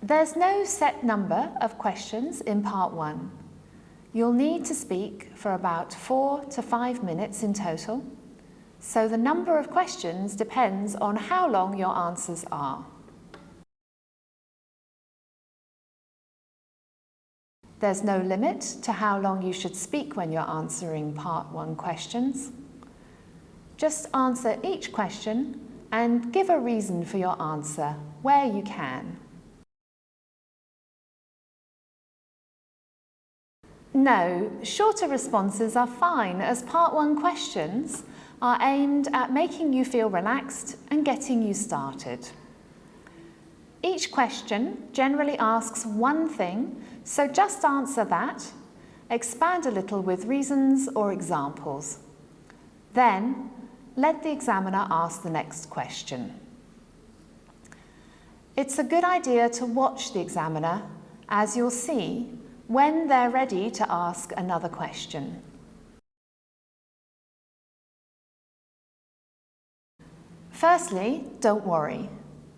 There's no set number of questions in part 1. You'll need to speak for about 4 to 5 minutes in total, so the number of questions depends on how long your answers are. There's no limit to how long you should speak when you're answering part 1 questions. Just answer each question and give a reason for your answer where you can. No, shorter responses are fine, as part 1 questions are aimed at making you feel relaxed and getting you started. Each question generally asks one thing, so just answer that, expand a little with reasons or examples. Then, let the examiner ask the next question. It's a good idea to watch the examiner, as you'll see, when they're ready to ask another question. Firstly, don't worry.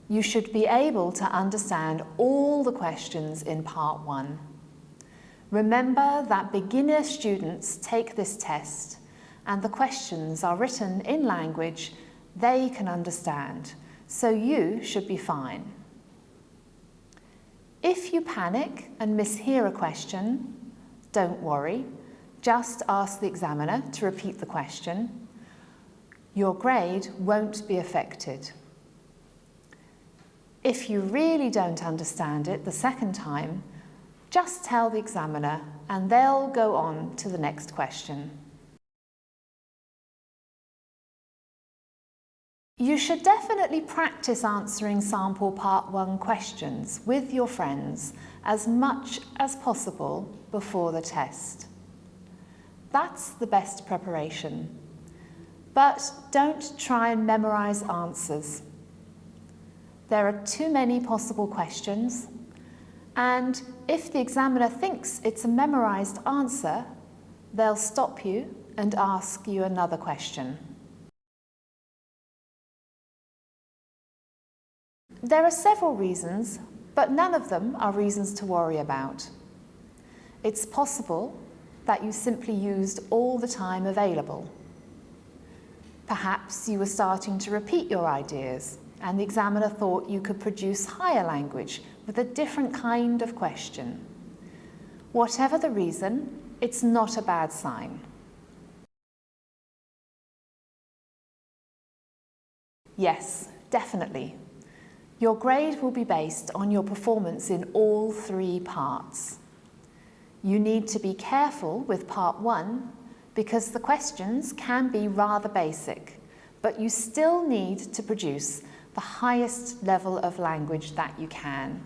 You should be able to understand all the questions in part 1. Remember that beginner students take this test and the questions are written in language they can understand, so you should be fine. If you panic and mishear a question, don't worry. Just ask the examiner to repeat the question. Your grade won't be affected. If you really don't understand it the second time, just tell the examiner and they'll go on to the next question. You should definitely practice answering sample part 1 questions with your friends as much as possible before the test. That's the best preparation. But don't try and memorize answers. There are too many possible questions, and if the examiner thinks it's a memorized answer, they'll stop you and ask you another question. There are several reasons, but none of them are reasons to worry about. It's possible that you simply used all the time available. Perhaps you were starting to repeat your ideas, and the examiner thought you could produce higher language with a different kind of question. Whatever the reason, it's not a bad sign. Yes, definitely. Your grade will be based on your performance in all 3 parts. You need to be careful with part 1 because the questions can be rather basic, but you still need to produce the highest level of language that you can.